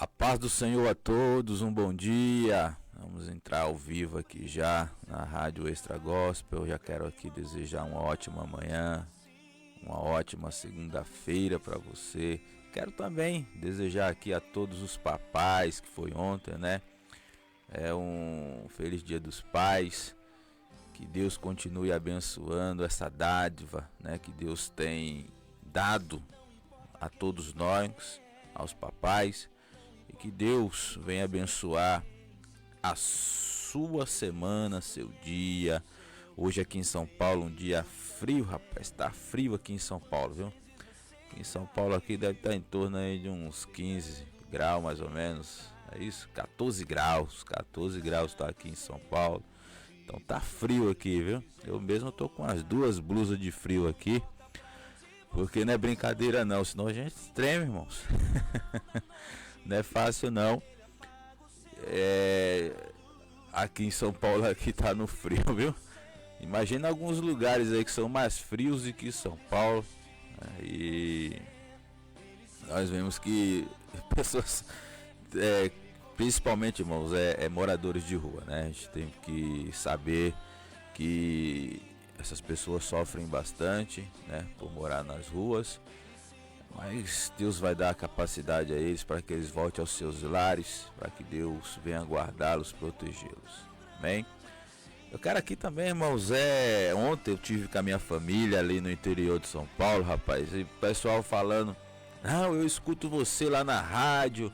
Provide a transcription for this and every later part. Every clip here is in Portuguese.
A paz do Senhor a todos, um bom dia. Vamos entrar ao vivo aqui já na Rádio Extra Gospel. Eu já quero aqui desejar uma ótima manhã, uma ótima segunda-feira para você. Quero também desejar aqui a todos os papais, que foi ontem, né? Um feliz Dia dos Pais. Que Deus continue abençoando essa dádiva, né? Que Deus tem dado a todos nós, aos papais. E que Deus venha abençoar a sua semana, seu dia. Hoje aqui em São Paulo, um dia frio, rapaz. Tá frio aqui em São Paulo, viu? Aqui em São Paulo aqui deve estar em torno aí de uns 15 graus mais ou menos. É isso? 14 graus. 14 graus tá aqui em São Paulo. Então tá frio aqui, viu? Eu mesmo tô com as duas blusas de frio aqui. Porque não é brincadeira não, senão a gente treme, irmãos. Não é fácil não. Aqui em São Paulo aqui tá no frio, viu? Imagina alguns lugares aí que são mais frios do que São Paulo, né? E nós vemos que pessoas, principalmente, irmãos, moradores de rua, né? A gente tem que saber que essas pessoas sofrem bastante, né, por morar nas ruas. Mas Deus vai dar a capacidade a eles para que eles voltem aos seus lares, para que Deus venha guardá-los, protegê-los. Amém? Eu quero aqui também, irmãos, ontem eu tive com a minha família ali no interior de São Paulo, rapaz, e o pessoal falando, não, eu escuto você lá na rádio,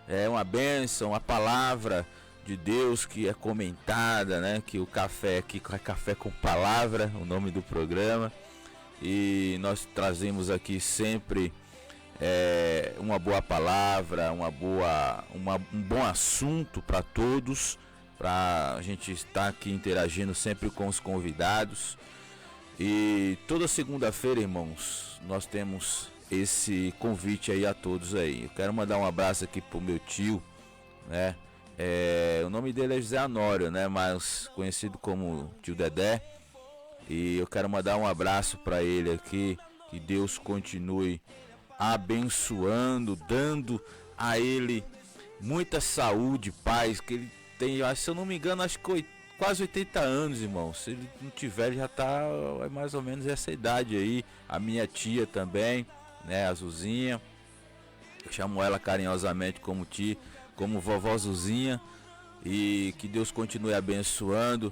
é uma bênção, uma palavra de Deus que é comentada, né, que o café aqui é Café com Palavra, o nome do programa, e nós trazemos aqui sempre uma boa palavra, um bom assunto para todos, para a gente estar aqui interagindo sempre com os convidados. E toda segunda-feira, irmãos, nós temos esse convite aí a todos aí. Eu quero mandar um abraço aqui pro meu tio, né? O nome dele é José Anório, né? Mas conhecido como Tio Dedé. E eu quero mandar um abraço para ele aqui. Que Deus continue abençoando, dando a ele muita saúde, paz. Que ele tem, se eu não me engano, acho que quase 80 anos, irmão. Se ele não tiver, ele já tá mais ou menos essa idade aí. A minha tia também, né? A Zuzinha. Eu chamo ela carinhosamente como tia, como vovó Zuzinha. E que Deus continue abençoando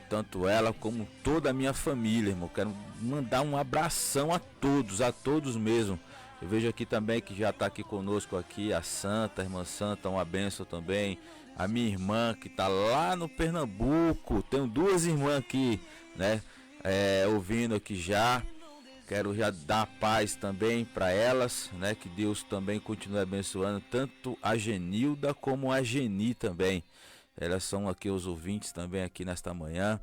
tanto ela como toda a minha família, irmão. Quero mandar um abração a todos mesmo. Eu vejo aqui também que já está aqui conosco aqui a Santa, a irmã Santa, uma benção também. A minha irmã que está lá no Pernambuco. Tenho duas irmãs aqui, né? Ouvindo aqui já. Quero já dar paz também para elas, né? Que Deus também continue abençoando tanto a Genilda como a Geni também. Elas são aqui os ouvintes também aqui nesta manhã.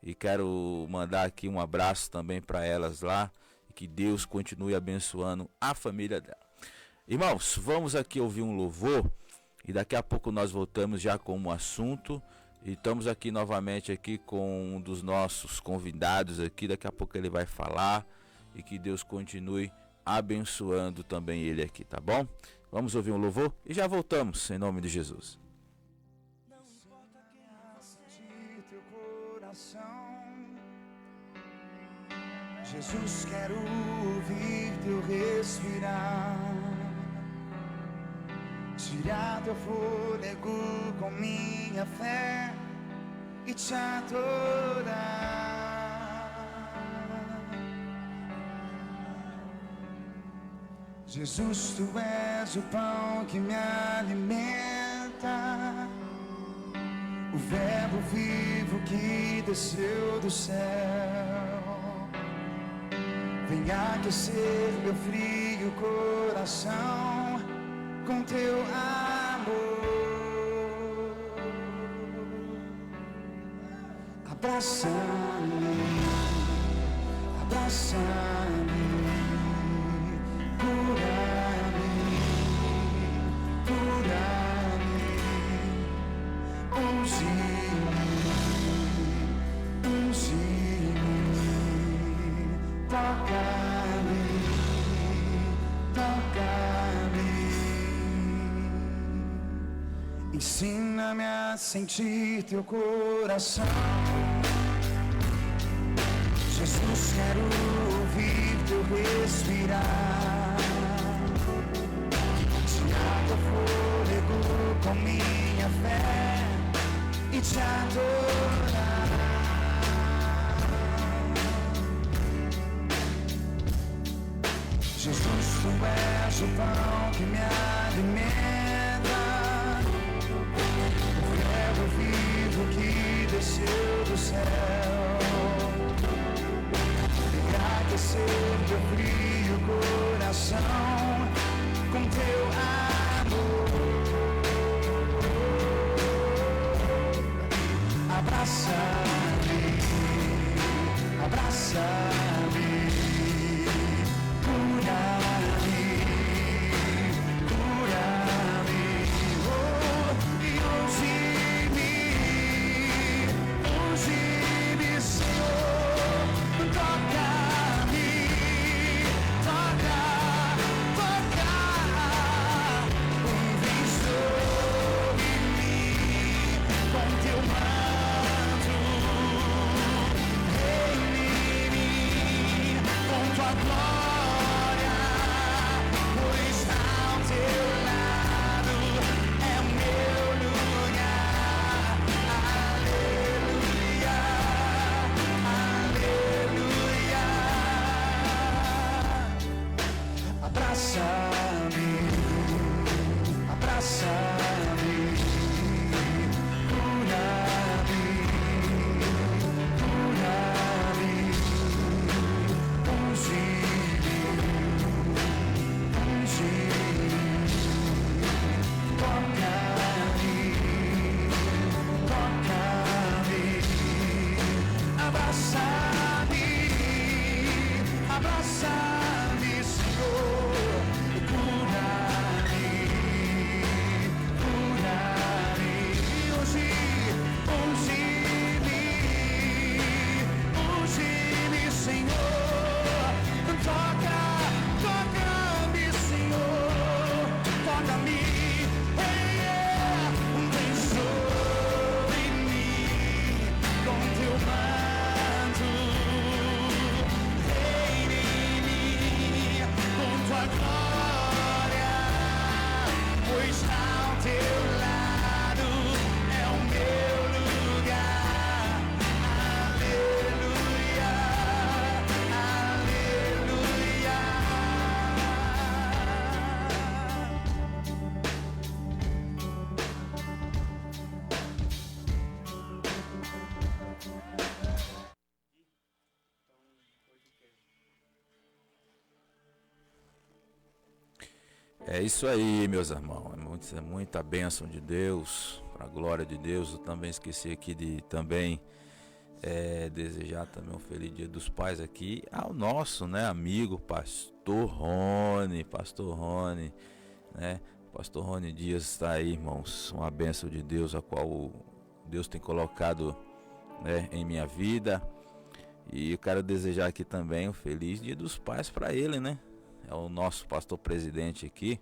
E quero mandar aqui um abraço também para elas lá. E que Deus continue abençoando a família dela. Irmãos, vamos aqui ouvir um louvor. E daqui a pouco nós voltamos já com um assunto. E estamos aqui novamente aqui com um dos nossos convidados aqui. Daqui a pouco ele vai falar. E que Deus continue abençoando também ele aqui, tá bom? Vamos ouvir um louvor e já voltamos, em nome de Jesus. Não importa quem acha de teu coração, Jesus, quero ouvir teu respirar, tirar teu fôlego com minha fé e te adorar. Jesus, tu és o pão que me alimenta, o verbo vivo que desceu do céu. Vem aquecer meu frio coração com teu amor. Abraça-me, abraça-me. Cura-me, unge-me, toca-me, toca-me. ensina-me a sentir teu coração. Jesus, quero ouvir teu respirar. Tirar teu fôlego com minha fé e te adorar. Jesus, tu és o pão que me alimenta, o verbo vivo que desceu do céu, vem aquecer teu frio coração com teu amor. Abraça-me, abraça-me, cura-me, cura-me, oh, e unge-me, unge-me, Senhor, toca-me, toca, toca, vem sobre mim com teu manto, reine em mim com tua glória, pois ao teu lado é o meu lugar. Aleluia, aleluia. Abraça-me, abraça-me, cura-me, cura-me, unge-me, unge-me, toca-me, toca-me, abraça-me, abraça-me, Senhor, cura-me, cura-me, unge-me, unge-me, Senhor, toca, toca-me, Senhor, toca-me, vem sobre mim com teu manto, reine em mim com tua glória, pois ao teu lado é o meu lugar. Aleluia, aleluia. É isso aí, meus irmãos. É muita bênção de Deus, para a glória de Deus. Eu também esqueci aqui de também desejar também um feliz Dia dos Pais aqui ao nosso, né, amigo Pastor Rony, né? Pastor Rony Dias está aí, irmãos. Uma bênção de Deus, a qual Deus tem colocado, né, em minha vida. E eu quero desejar aqui também um feliz Dia dos Pais para ele, né? É o nosso pastor presidente aqui,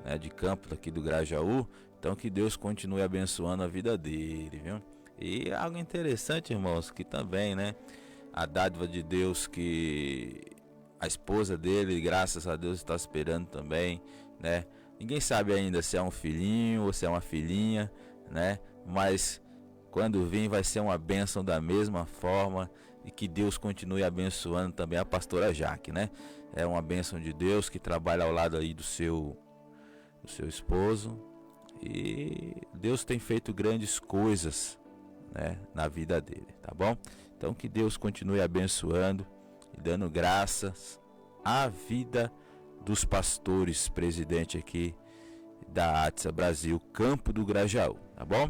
né, de campo aqui do Grajaú. Então que Deus continue abençoando a vida dele, viu? E algo interessante, irmãos, que também, né, a dádiva de Deus que a esposa dele, graças a Deus, está esperando também, né? Ninguém sabe ainda se é um filhinho ou se é uma filhinha, né? Mas quando vir vai ser uma bênção da mesma forma. E que Deus continue abençoando também a pastora Jaque, né? É uma bênção de Deus que trabalha ao lado aí do seu esposo. E Deus tem feito grandes coisas, né, na vida dele, tá bom? Então que Deus continue abençoando e dando graças à vida dos pastores, presidente aqui da ATSA Brasil, Campo do Grajaú, tá bom?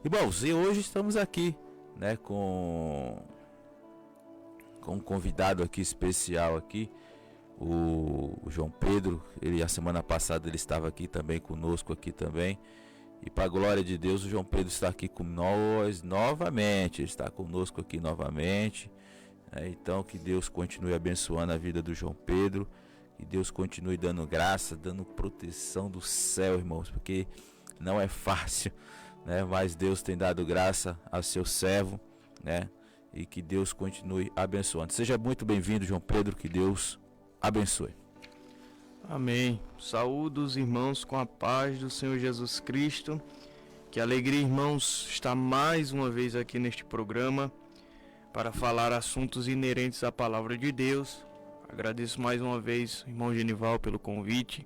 E bom, e hoje estamos aqui, né, com um convidado aqui especial aqui, o João Pedro. Ele, a semana passada ele estava aqui também conosco aqui também. E para a glória de Deus, o João Pedro está aqui com nós novamente. Ele está conosco aqui novamente. Então que Deus continue abençoando a vida do João Pedro. Que Deus continue dando graça, dando proteção do céu, irmãos. Porque não é fácil, né? Mas Deus tem dado graça ao seu servo, né? E que Deus continue abençoando. Seja muito bem-vindo, João Pedro, que Deus abençoe. Amém. Saúdo os irmãos com a paz do Senhor Jesus Cristo. Que alegria, irmãos, estar mais uma vez aqui neste programa para falar assuntos inerentes à palavra de Deus. Agradeço mais uma vez, irmão Genival, pelo convite.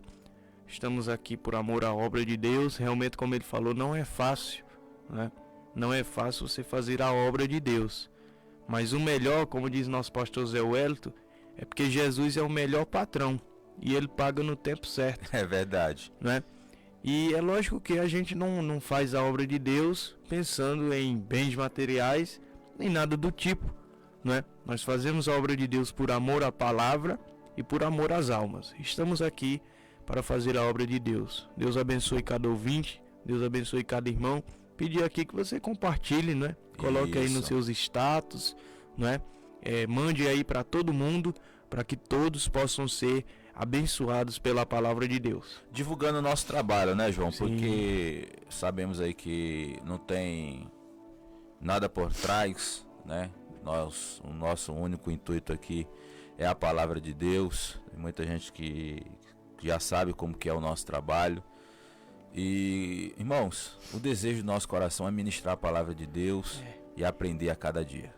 Estamos aqui por amor à obra de Deus. Realmente, como ele falou, não é fácil, né? Não é fácil você fazer a obra de Deus. Mas o melhor, como diz nosso pastor Zé Wellington, é porque Jesus é o melhor patrão e ele paga no tempo certo. É verdade, né? E é lógico que a gente não faz a obra de Deus pensando em bens materiais, nem nada do tipo, né? Nós fazemos a obra de Deus por amor à palavra e por amor às almas. Estamos aqui para fazer a obra de Deus. Deus abençoe cada ouvinte, Deus abençoe cada irmão. Pedir aqui que você compartilhe, né? Coloque aí nos seus status, né? Mande aí para todo mundo, para que todos possam ser abençoados pela palavra de Deus. Divulgando o nosso trabalho, né, João? Sim. Porque sabemos aí que não tem nada por trás, né? O nosso único intuito aqui é a palavra de Deus. Tem muita gente que já sabe como que é o nosso trabalho. E, irmãos, o desejo do nosso coração é ministrar a palavra de Deus e aprender a cada dia.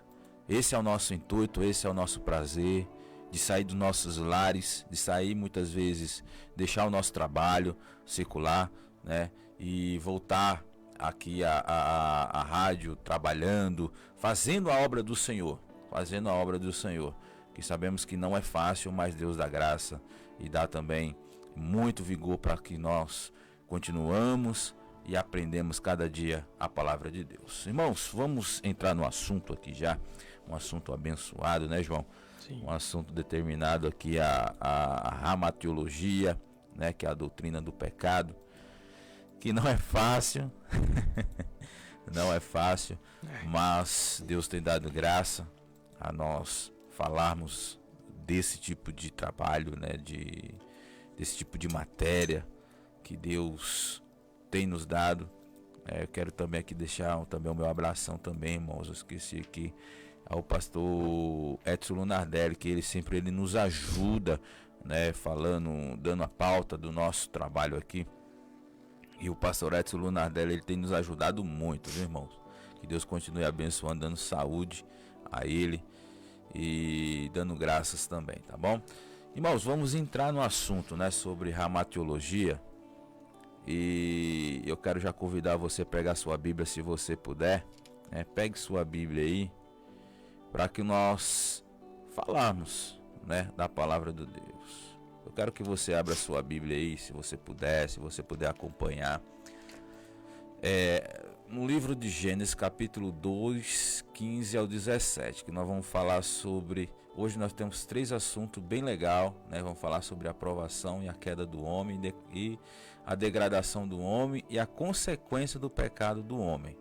Esse é o nosso intuito, esse é o nosso prazer, de sair dos nossos lares, de sair muitas vezes, deixar o nosso trabalho secular, né? E voltar aqui a rádio, trabalhando, fazendo a obra do Senhor, que sabemos que não é fácil, mas Deus dá graça e dá também muito vigor para que nós continuamos e aprendemos cada dia a palavra de Deus. Irmãos, vamos entrar no assunto aqui já, um assunto abençoado, né, João? Sim. Um assunto determinado aqui, a ramatiologia, né, que é a doutrina do pecado, que não é fácil, não é fácil, mas Deus tem dado graça a nós falarmos desse tipo de trabalho, né, desse tipo de matéria que Deus tem nos dado. Eu quero também aqui deixar também o meu abração também, irmãos. Eu esqueci aqui ao pastor Edson Lunardelli, que ele nos ajuda, né, dando a pauta do nosso trabalho aqui. E o pastor Edson Lunardelli, ele tem nos ajudado muito, viu, irmãos? Que Deus continue abençoando, dando saúde a ele e dando graças também, tá bom? Irmãos, vamos entrar no assunto, né, sobre ramatiologia. E eu quero já convidar você a pegar sua Bíblia, se você puder, né? Pegue sua Bíblia aí, para que nós falarmos, né, da palavra de Deus. Eu quero que você abra sua Bíblia aí, se você puder acompanhar. No livro de Gênesis, capítulo 2, 15 ao 17, que nós vamos falar sobre... Hoje nós temos 3 assuntos bem legais, né? Vamos falar sobre a aprovação e a queda do homem e a degradação do homem e a consequência do pecado do homem,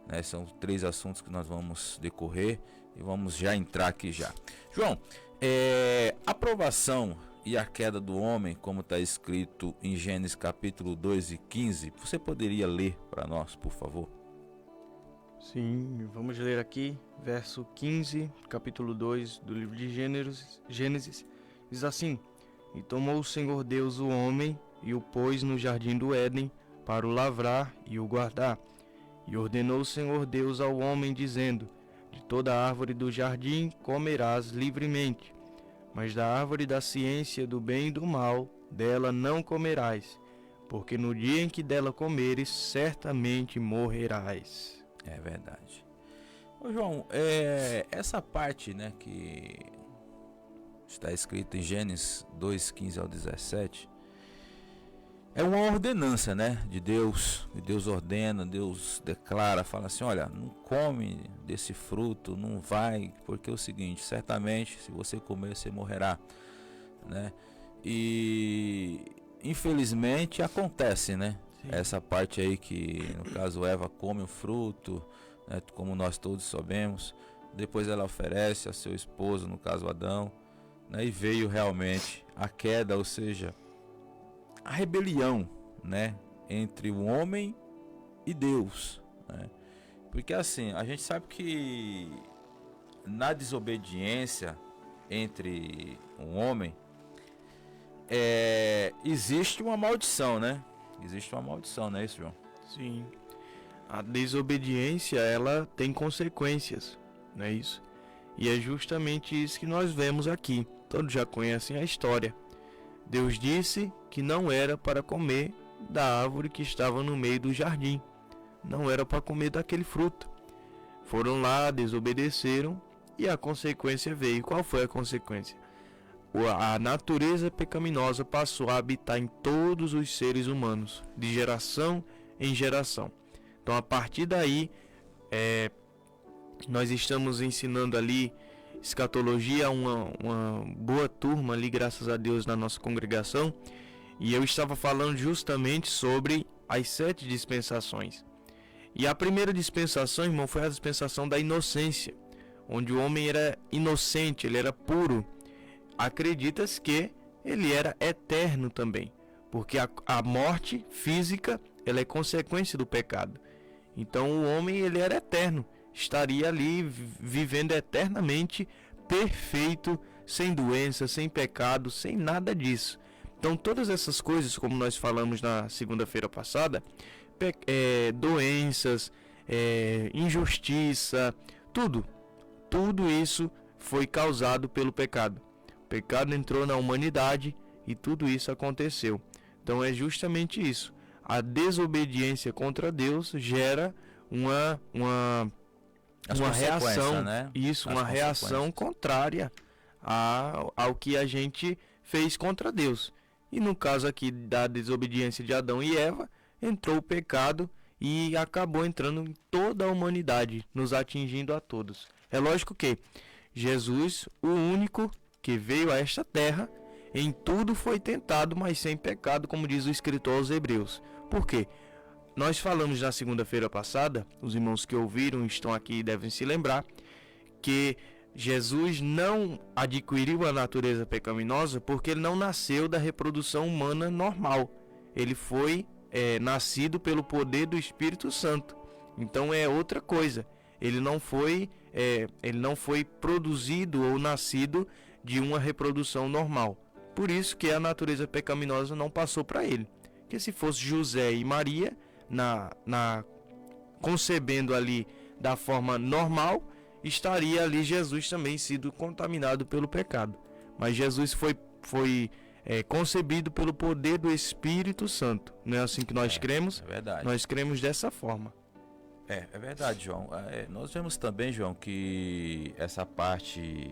né? São 3 assuntos que nós vamos decorrer e vamos já entrar aqui já. João, aprovação e a queda do homem, como está escrito em Gênesis capítulo 2 e 15, você poderia ler para nós, por favor? Sim, vamos ler aqui, verso 15, capítulo 2 do livro de Gênesis, diz assim: E tomou o Senhor Deus o homem e o pôs no jardim do Éden para o lavrar e o guardar. E ordenou o Senhor Deus ao homem, dizendo: De toda árvore do jardim comerás livremente, mas da árvore da ciência do bem e do mal, dela não comerás, porque no dia em que dela comeres, certamente morrerás. É verdade. Ô João, essa parte, né, que está escrito em Gênesis 2, 15 ao 17, é uma ordenança, né, de Deus. E Deus ordena, Deus declara, fala assim: olha, não come desse fruto, não vai, porque é o seguinte, certamente se você comer você morrerá, né? E infelizmente acontece, né? Sim. Essa parte aí que, no caso, Eva come o fruto, né, como nós todos sabemos. Depois ela oferece a seu esposo, no caso Adão, né, e veio realmente a queda, ou seja, a rebelião, né, entre o homem e Deus, né? Porque assim, a gente sabe que na desobediência entre um homem existe uma maldição, né? Existe uma maldição, não é isso, João? Sim. A desobediência, ela tem consequências, não é isso? E é justamente isso que nós vemos aqui. Todos já conhecem a história. Deus disse que não era para comer da árvore que estava no meio do jardim. Não era para comer daquele fruto. Foram lá, desobedeceram e a consequência veio. Qual foi a consequência? A natureza pecaminosa passou a habitar em todos os seres humanos, de geração em geração. Então, a partir daí, nós estamos ensinando ali escatologia, uma boa turma ali, graças a Deus, na nossa congregação. E eu estava falando justamente sobre as 7 dispensações. E a primeira dispensação, irmão, foi a dispensação da inocência, onde o homem era inocente, ele era puro. Acredita-se que ele era eterno também, porque a morte física, ela é consequência do pecado. Então o homem, ele era eterno, estaria ali vivendo eternamente perfeito, sem doença, sem pecado, sem nada disso. Então todas essas coisas, como nós falamos na segunda-feira passada, doenças, injustiça, tudo isso foi causado pelo pecado. O pecado entrou na humanidade e tudo isso aconteceu. Então é justamente isso. A desobediência contra Deus gera uma reação, né? Isso, uma reação contrária ao que a gente fez contra Deus. E no caso aqui da desobediência de Adão e Eva, entrou o pecado e acabou entrando em toda a humanidade, nos atingindo a todos. É lógico que Jesus, o único que veio a esta terra, em tudo foi tentado, mas sem pecado, como diz o escritor aos Hebreus. Por quê? Nós falamos na segunda-feira passada, os irmãos que ouviram estão aqui e devem se lembrar, que Jesus não adquiriu a natureza pecaminosa porque ele não nasceu da reprodução humana normal. Ele foi nascido pelo poder do Espírito Santo. Então é outra coisa. Ele não foi produzido ou nascido de uma reprodução normal. Por isso que a natureza pecaminosa não passou para ele. Porque se fosse José e Maria concebendo ali da forma normal, estaria ali Jesus também sido contaminado pelo pecado. Mas Jesus foi concebido pelo poder do Espírito Santo. Não é assim que nós cremos? É verdade. Nós cremos dessa forma. É verdade, João. Nós vemos também, João, que essa parte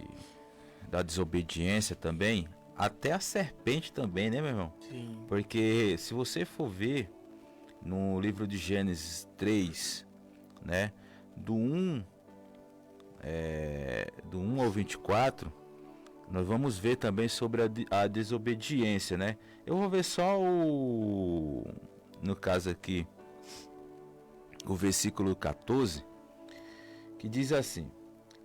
da desobediência também, até a serpente também, né, meu irmão? Sim. Porque se você for ver no livro de Gênesis 3, né, do 1 ao 24, nós vamos ver também sobre a desobediência, né? Eu vou ver só no caso aqui, o versículo 14, que diz assim: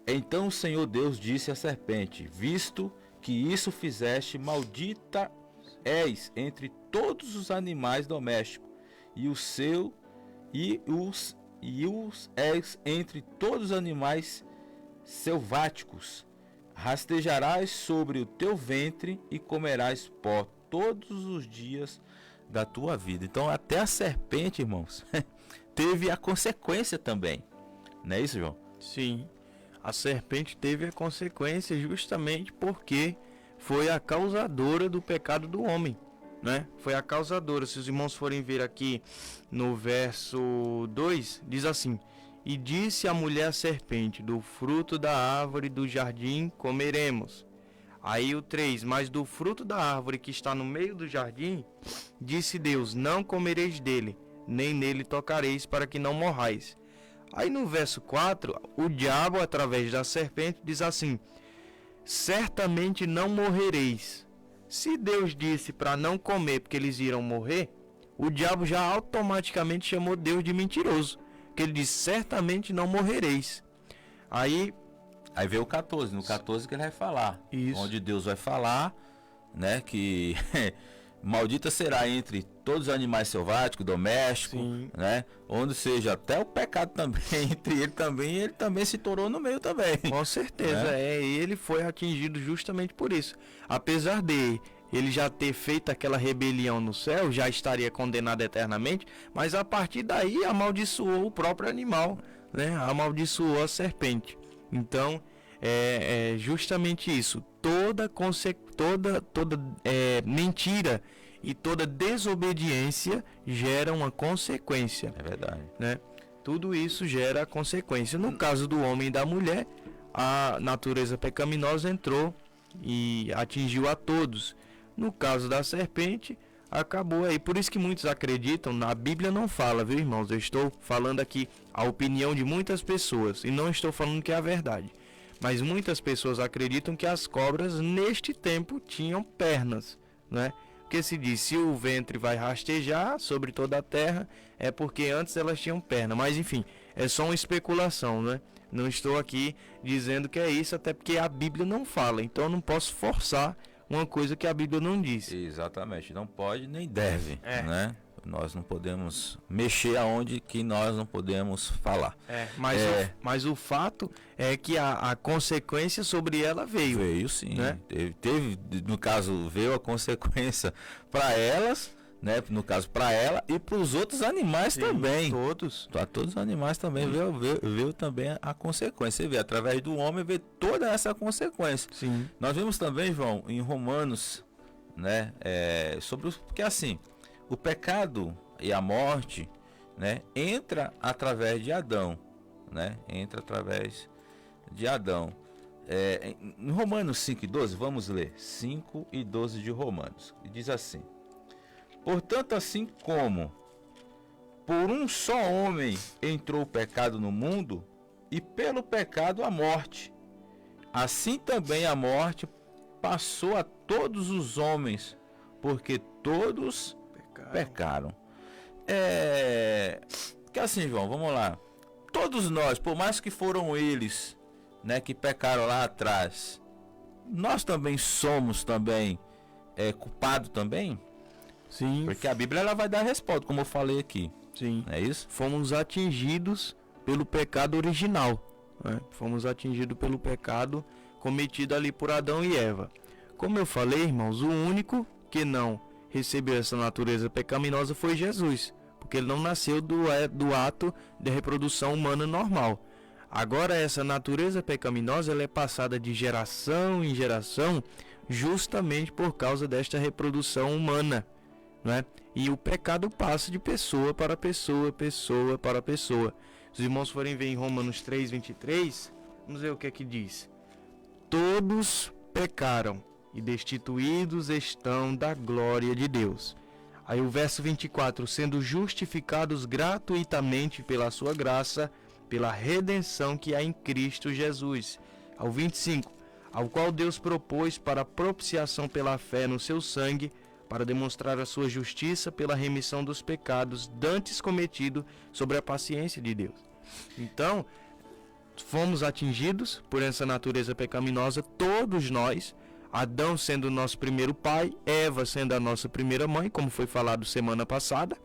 Então o Senhor Deus disse à serpente: Visto que isso fizeste, maldita és entre todos os animais domésticos, e os és entre todos os animais selváticos. Rastejarás sobre o teu ventre e comerás pó todos os dias da tua vida. Então até a serpente, irmãos, teve a consequência também. Não é isso, João? Sim. A serpente teve a consequência justamente porque foi a causadora do pecado do homem, né? Foi a causadora. Se os irmãos forem ver aqui no verso 2, diz assim: E disse a mulher à serpente: Do fruto da árvore do jardim comeremos. Aí o 3: Mas do fruto da árvore que está no meio do jardim, disse Deus: Não comereis dele, nem nele tocareis, para que não morrais. Aí no verso 4, o diabo, através da serpente, diz assim: Certamente não morrereis. Se Deus disse para não comer porque eles irão morrer, o diabo já automaticamente chamou Deus de mentiroso, que ele disse: certamente não morrereis. Aí veio o 14, no 14 que ele vai falar. Isso. Onde Deus vai falar, né, que maldita será entre todos os animais selváticos, domésticos, Sim. né? Onde seja, até o pecado também, entre ele também se torou no meio também. Com certeza, ele foi atingido justamente por isso. Apesar de ele já ter feito aquela rebelião no céu, já estaria condenado eternamente, mas a partir daí amaldiçoou o próprio animal, né? Amaldiçoou a serpente. Então, é justamente isso. Toda mentira e toda desobediência gera uma consequência, É verdade. né? Tudo isso gera consequência. No caso do homem e da mulher, a natureza pecaminosa entrou e atingiu a todos. No caso da serpente, acabou aí. Por isso que muitos acreditam, na Bíblia não fala, viu, irmãos? Eu estou falando aqui a opinião de muitas pessoas e não estou falando que é a verdade. Mas muitas pessoas acreditam que as cobras neste tempo tinham pernas, né? Porque se diz, se o ventre vai rastejar sobre toda a terra, é porque antes elas tinham perna. Mas enfim, é só uma especulação, né? Não estou aqui dizendo que é isso, até porque a Bíblia não fala. Então eu não posso forçar uma coisa que a Bíblia não disse. Exatamente, não pode nem deve, É. né? Nós não podemos mexer aonde que nós não podemos falar. Mas o fato é que a consequência sobre ela veio. Veio sim, né? teve, no caso, veio a consequência para elas, né? No caso, para ela e para os outros animais Sim, também. Todos. Para todos os animais também veio também a consequência. Você vê, através do homem, vê toda essa consequência. Sim. Nós vemos também, João, em Romanos, né? Porque assim, o pecado e a morte, né? Entra através de Adão, né? Entra através de Adão. Em Romanos 5:12, vamos ler 5:12 de Romanos. E diz assim: portanto, assim como por um só homem entrou o pecado no mundo, e pelo pecado a morte, assim também a morte passou a todos os homens, porque todos pecaram. Que assim, João, vamos lá. Todos nós, por mais que foram eles, né, que pecaram lá atrás, nós também somos culpados também? Sim. Porque a Bíblia ela vai dar a resposta, como eu falei aqui. Sim. Não é isso? Fomos atingidos pelo pecado original, né? Fomos atingidos pelo pecado cometido ali por Adão e Eva. Como eu falei, irmãos, o único que não recebeu essa natureza pecaminosa foi Jesus, porque ele não nasceu do ato de reprodução humana normal. Agora essa natureza pecaminosa ela é passada de geração em geração justamente por causa desta reprodução humana, né? E o pecado passa de pessoa para pessoa, pessoa para pessoa. Se os irmãos forem ver em Romanos 3:23, vamos ver o que é que diz. Todos pecaram e destituídos estão da glória de Deus. Aí o verso 24, sendo justificados gratuitamente pela sua graça, pela redenção que há em Cristo Jesus. Ao 25, ao qual Deus propôs para propiciação pela fé no seu sangue, para demonstrar a sua justiça pela remissão dos pecados dantes cometidos sobre a paciência de Deus. Então, fomos atingidos por essa natureza pecaminosa, todos nós, Adão sendo o nosso primeiro pai, Eva sendo a nossa primeira mãe, como foi falado semana passada,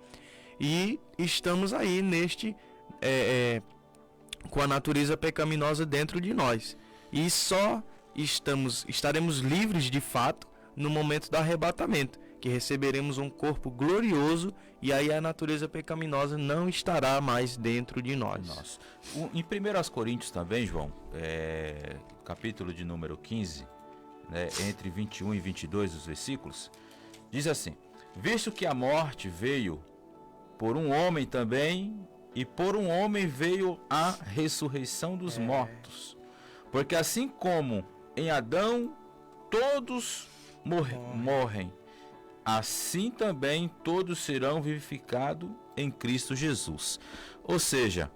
e estamos aí com a natureza pecaminosa dentro de nós. E só estaremos livres de fato no momento do arrebatamento, que receberemos um corpo glorioso e aí a natureza pecaminosa não estará mais dentro de nós. Em 1 Coríntios também, João, capítulo de número 15, né, entre 21 e 22 os versículos, diz assim: visto que a morte veio por um homem também, e por um homem veio a ressurreição dos mortos. Porque assim como em Adão todos morrem, assim também todos serão vivificados em Cristo Jesus. Ou seja,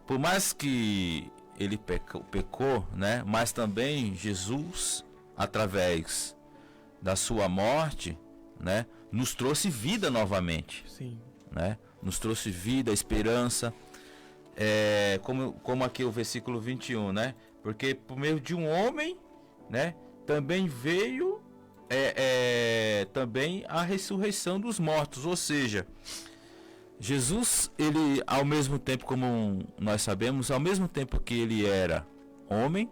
por mais que ele pecou, né, mas também Jesus, através da sua morte, né, nos trouxe vida novamente. Sim. Né? Nos trouxe vida, esperança, como aqui o versículo 21, né? Porque por meio de um homem, né, também veio também a ressurreição dos mortos, ou seja, Jesus, ele ao mesmo tempo, como nós sabemos, ao mesmo tempo que ele era homem,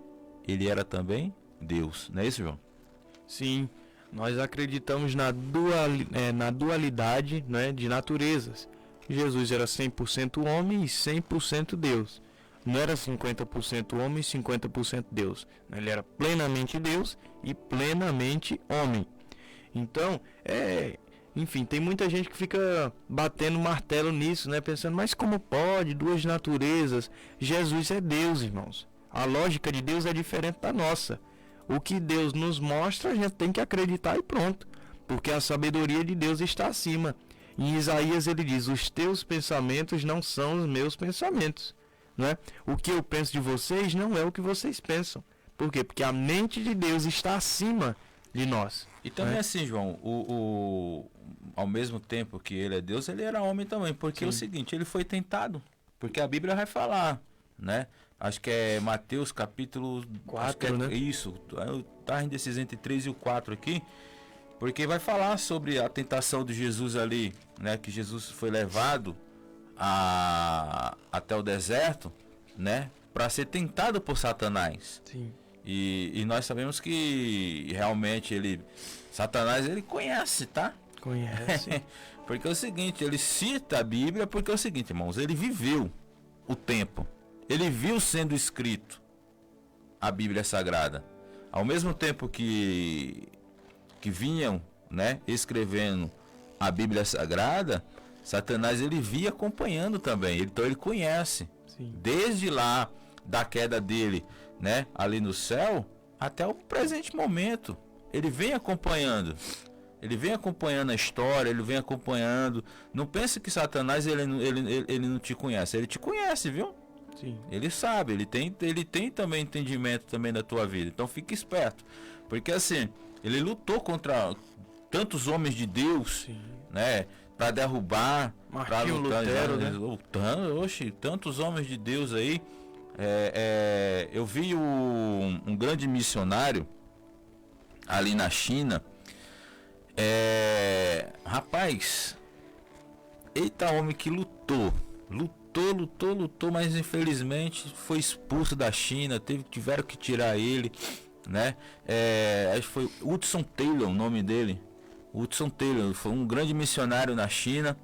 ele era também Deus, não é isso, João? Sim, nós acreditamos na dualidade, né, de naturezas. Jesus era 100% homem e 100% Deus. Não era 50% homem e 50% Deus. Ele era plenamente Deus e plenamente homem. Então, enfim, tem muita gente que fica batendo martelo nisso, né? Pensando, mas como pode? Duas naturezas. Jesus é Deus, irmãos. A lógica de Deus é diferente da nossa. O que Deus nos mostra, a gente tem que acreditar e pronto. Porque a sabedoria de Deus está acima. Em Isaías ele diz, os teus pensamentos não são os meus pensamentos. Né? O que eu penso de vocês não é o que vocês pensam. Por quê? Porque a mente de Deus está acima de nós. E também assim, João, ao mesmo tempo que ele é Deus, ele era homem também. Porque é o seguinte, ele foi tentado. Porque a Bíblia vai falar, né? Acho que é Mateus capítulo 4, né? Isso, tá indeciso entre 3 e o 4 aqui. Porque vai falar sobre a tentação de Jesus ali, né? Que Jesus foi levado até o deserto, né, para ser tentado por Satanás. Sim. E nós sabemos que realmente Satanás ele conhece, tá? Conhece. Porque é o seguinte, ele cita a Bíblia porque é o seguinte, irmãos, ele viveu o tempo, ele viu sendo escrito a Bíblia Sagrada. Ao mesmo tempo que vinham, né, escrevendo a Bíblia Sagrada, Satanás ele via acompanhando também, então ele conhece. Sim. Desde lá da queda dele, né, ali no céu, até o presente momento, ele vem acompanhando. Ele vem acompanhando a história, ele vem acompanhando. Não pense que Satanás ele não te conhece, ele te conhece, viu? Sim. Ele sabe, ele tem também entendimento também da tua vida. Então fique esperto, porque assim, ele lutou contra tantos homens de Deus, sim, né? Para derrubar, para lutar, Lutero, né? Tantos homens de Deus aí. Eu vi um grande missionário ali na China. Rapaz, eita homem que lutou, mas infelizmente foi expulso da China, tiveram que tirar ele, né? Acho que foi Hudson Taylor o nome dele. Hudson Taylor foi um grande missionário na China.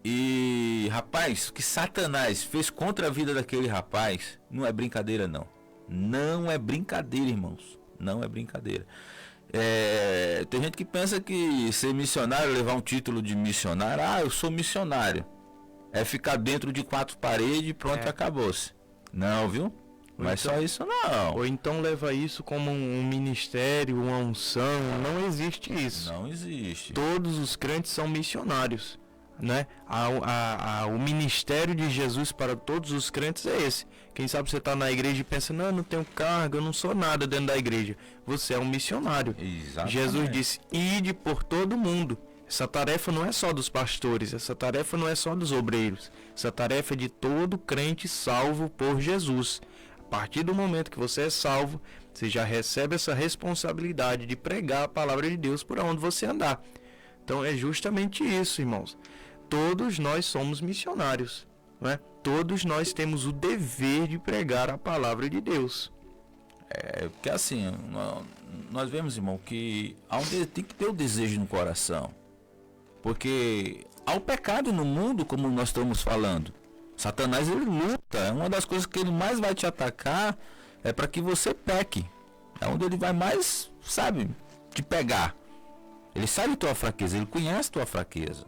E rapaz, o que Satanás fez contra a vida daquele rapaz não é brincadeira, não. Não é brincadeira, irmãos. Não é brincadeira. Tem gente que pensa que ser missionário, levar um título de missionário, eu sou missionário, é ficar dentro de 4 paredes e pronto, acabou-se. Não, viu? Não é só isso, não. Ou então leva isso como um ministério, uma unção. Não existe isso. Não existe. Todos os crentes são missionários, né? O ministério de Jesus para todos os crentes é esse. Quem sabe você está na igreja e pensa, não tenho cargo, eu não sou nada dentro da igreja. Você é um missionário. Exatamente. Jesus disse, ide por todo mundo. Essa tarefa não é só dos pastores, essa tarefa não é só dos obreiros. Essa tarefa é de todo crente salvo por Jesus. A partir do momento que você é salvo, você já recebe essa responsabilidade de pregar a palavra de Deus por onde você andar. Então é justamente isso, irmãos. Todos nós somos missionários, né? Todos nós temos o dever de pregar a palavra de Deus. Porque assim, nós vemos, irmão, que tem que ter o desejo no coração. Porque há o pecado no mundo, como nós estamos falando. Satanás ele luta, é uma das coisas que ele mais vai te atacar, é para que você peque. É onde ele vai mais, te pegar. Ele sabe tua fraqueza, ele conhece tua fraqueza.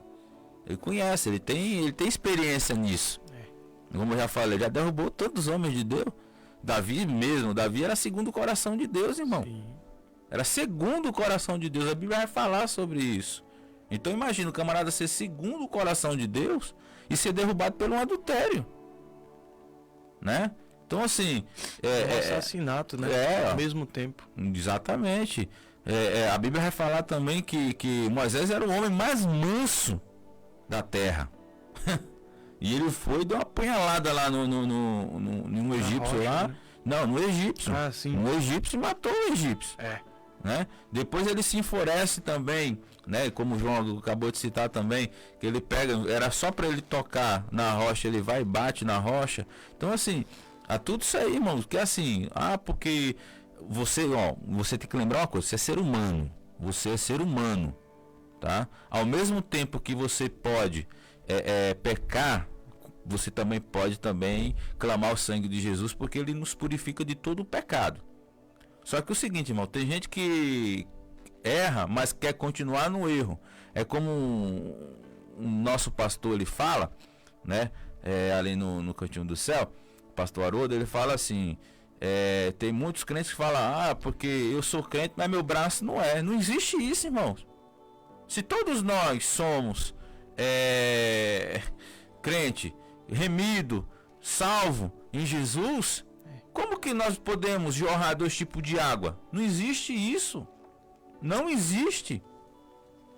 Ele conhece, ele tem experiência nisso. Como eu já falei, já derrubou tantos homens de Deus. Davi era segundo o coração de Deus, irmão. Sim. Era segundo o coração de Deus, a Bíblia vai falar sobre isso. Então imagina o camarada ser segundo o coração de Deus e ser derrubado por um adultério, né? Então assim assassinato, né? Ao mesmo tempo. Exatamente. A Bíblia vai falar também que Moisés era o homem mais manso da terra. E ele foi deu uma apunhalada lá no egípcio rocha, lá. Né? Não, no egípcio. Sim. No egípcio matou o egípcio. né? Depois ele se enfurece também, né? Como o João acabou de citar também, que ele pega, era só para ele tocar na rocha, ele vai e bate na rocha. Então assim, há tudo isso aí, irmãos, que assim, porque você tem que lembrar uma coisa, você é ser humano, tá? Ao mesmo tempo que você pode pecar, você também pode clamar o sangue de Jesus, porque ele nos purifica de todo o pecado. Só que o seguinte, irmão, tem gente que erra, mas quer continuar no erro. É como o nosso pastor, ele fala, né? Ali no Cantinho do Céu, o pastor Haroldo, ele fala assim, tem muitos crentes que falam, porque eu sou crente, mas meu braço não é. Não existe isso, irmãos. Se todos nós somos crente, remido, salvo em Jesus, como que nós podemos jorrar 2 tipos de água? Não existe isso. Não existe.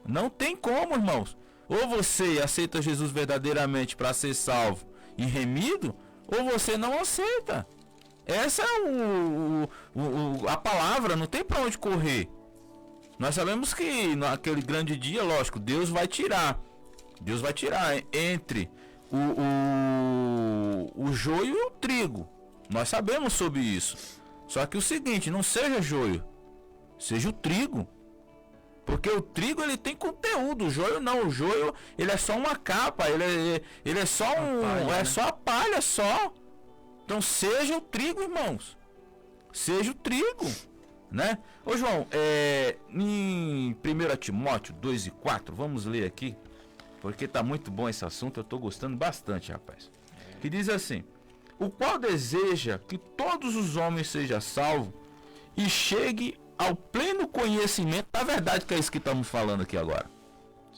Não tem como, irmãos. Ou você aceita Jesus verdadeiramente para ser salvo e remido, ou você não aceita. Essa é a palavra, não tem para onde correr. Nós sabemos que naquele grande dia, lógico, Deus vai tirar entre o joio e o trigo. Nós sabemos sobre isso. Só que o seguinte, não seja joio, seja o trigo. Porque o trigo ele tem conteúdo, o joio não. O joio ele é só uma capa, ele é só só a palha só. Então seja o trigo, irmãos. Seja o trigo, né? Ô João, em 1 Timóteo 2:4, vamos ler aqui, porque tá muito bom esse assunto, eu tô gostando bastante, rapaz. Que diz assim: o qual deseja que todos os homens sejam salvos e chegue ao pleno conhecimento da verdade, que é isso que estamos falando aqui agora.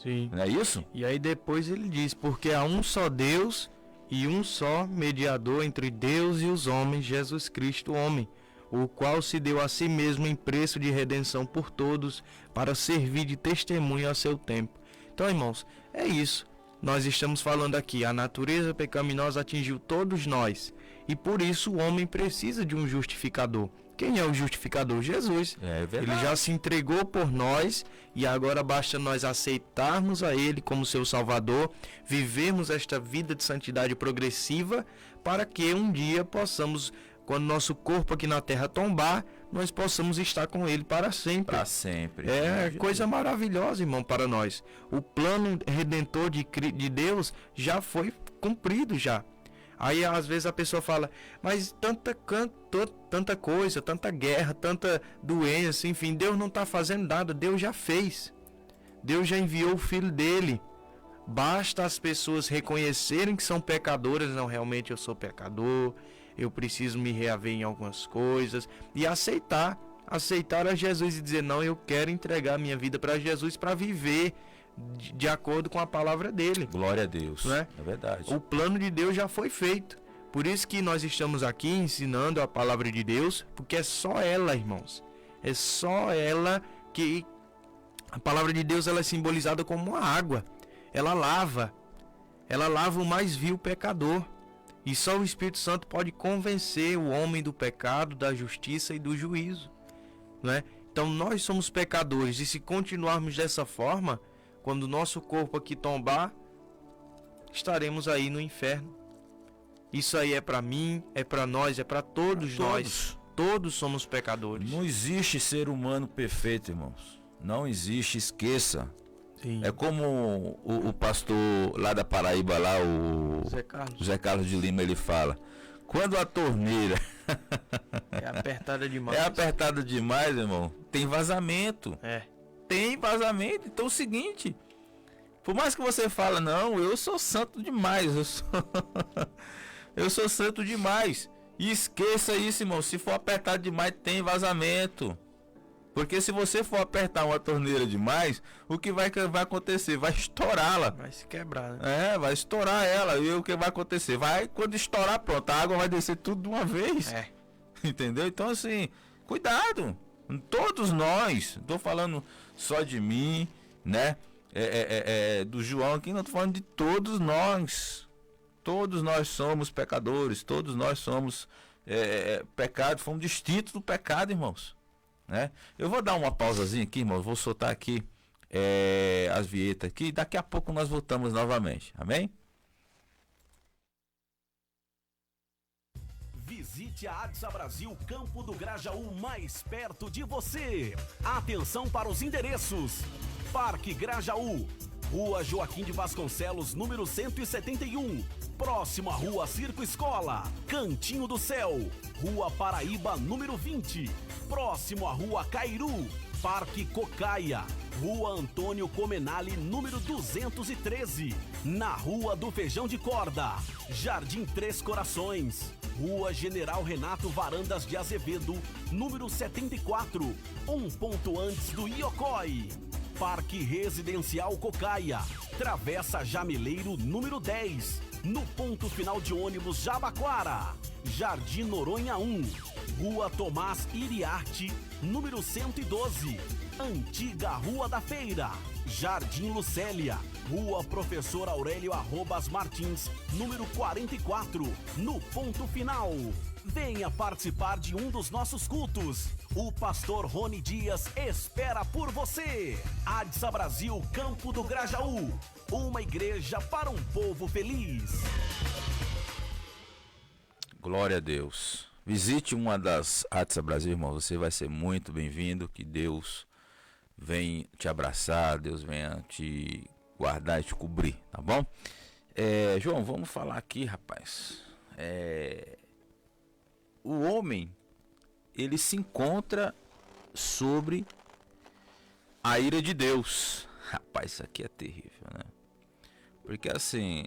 Sim. Não é isso? E aí depois ele diz, porque há um só Deus e um só mediador entre Deus e os homens, Jesus Cristo, homem, o qual se deu a si mesmo em preço de redenção por todos, para servir de testemunho a seu tempo. Então, irmãos, é isso. Nós estamos falando aqui, a natureza pecaminosa atingiu todos nós, e por isso o homem precisa de um justificador. Quem é o justificador? Jesus. É verdade. Ele já se entregou por nós e agora basta nós aceitarmos a Ele como seu Salvador, vivermos esta vida de santidade progressiva, para que um dia possamos, quando nosso corpo aqui na terra tombar, nós possamos estar com Ele para sempre. Para sempre. É coisa maravilhosa, irmão, para nós. O plano redentor de Deus já foi cumprido já. Aí às vezes a pessoa fala, mas tanta coisa, tanta guerra, tanta doença, enfim, Deus não está fazendo nada. Deus já fez. Deus já enviou o Filho dele. Basta as pessoas reconhecerem que são pecadoras. Não, realmente eu sou pecador, eu preciso me reaver em algumas coisas, e aceitar a Jesus e dizer, não, eu quero entregar minha vida para Jesus, para viver de acordo com a palavra dele. Glória a Deus, né? É verdade. O plano de Deus já foi feito. Por isso que nós estamos aqui ensinando a palavra de Deus, porque é só ela, irmãos. É só ela que... A palavra de Deus ela é simbolizada como uma água. Ela lava o mais vil pecador. E só o Espírito Santo pode convencer o homem do pecado, da justiça e do juízo, né? Então nós somos pecadores, e se continuarmos dessa forma, quando o nosso corpo aqui tombar, estaremos aí no inferno. Isso aí é para mim, é para nós, é para todos nós. Todos somos pecadores. Não existe ser humano perfeito, irmãos. Não existe, esqueça. Sim. É como o pastor lá da Paraíba, lá, o Zé Carlos de Lima, ele fala: quando a torneira é apertada demais. É apertada demais, irmão, tem vazamento. Tem vazamento. Então é o seguinte, por mais que você fala, não, eu sou santo demais, eu sou santo demais, e esqueça isso, irmão. Se for apertado demais, tem vazamento. Porque se você for apertar uma torneira demais, o que vai acontecer? Vai estourá-la. Vai se quebrar, né? Vai estourar ela. E o que vai acontecer? Quando estourar, pronto, a água vai descer tudo de uma vez. Entendeu? Então, assim, cuidado. Todos nós, não tô falando só de mim, né? Do João aqui, não tô falando de todos nós. Todos nós somos pecadores. Todos nós somos pecado. Fomos distintos do pecado, irmãos. né? Eu vou dar uma pausazinha aqui, irmão. Vou soltar aqui as vinhetas aqui. Daqui a pouco nós voltamos novamente. Amém? Visite a ADSA Brasil Campo do Grajaú, mais perto de você. Atenção para os endereços: Parque Grajaú, Rua Joaquim de Vasconcelos, número 171, próximo à Rua Circo Escola. Cantinho do Céu, Rua Paraíba, número 20, próximo à Rua Cairu. Parque Cocaia, Rua Antônio Comenali, número 213, na Rua do Feijão de Corda. Jardim Três Corações, Rua General Renato Varandas de Azevedo, número 74, um ponto antes do Iocói. Parque Residencial Cocaia, Travessa Jameleiro, número 10, no ponto final de ônibus Jabaquara. Jardim Noronha 1, Rua Tomás Iriarte, número 112, Antiga Rua da Feira. Jardim Lucélia, Rua Professor Aurélio Arrobas Martins, número 44, no ponto final. Venha participar de um dos nossos cultos. O pastor Rony Dias espera por você. ADSA Brasil Campo do Grajaú, uma igreja para um povo feliz. Glória a Deus. Visite uma das ADSA Brasil, irmão. Você vai ser muito bem-vindo. Que Deus venha te abraçar, Deus venha te guardar e te cobrir, tá bom? João, vamos falar aqui, rapaz. O homem, ele se encontra sobre a ira de Deus. Rapaz, isso aqui é terrível, né? Porque assim,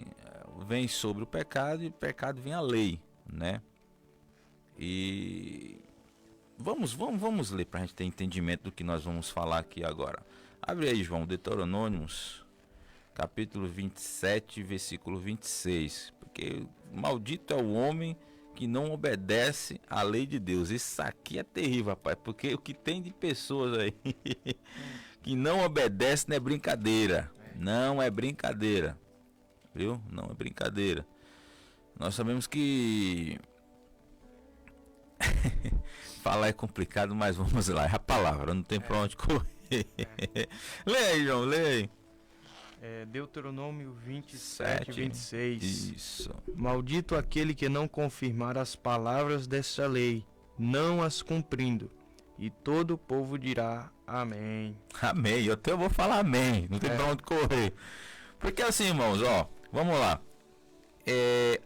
vem sobre o pecado e o pecado vem a lei, né? E vamos ler para a gente ter entendimento do que nós vamos falar aqui agora. Abre aí, João, Deuteronômios, capítulo 27, versículo 26. Porque maldito é o homem que não obedece à lei de Deus. Isso aqui é terrível, rapaz, porque o que tem de pessoas aí que não obedece não é brincadeira. Não é brincadeira, viu? Não é brincadeira. Nós sabemos que falar é complicado, mas vamos lá, é a palavra, não tem pra onde correr. Leia aí, João, leia aí. Deuteronômio 27, 26. Isso. Maldito aquele que não confirmar as palavras desta lei, não as cumprindo. E todo o povo dirá amém. Amém, eu até vou falar amém, não tem pra onde correr. Porque assim, irmãos, ó, vamos lá.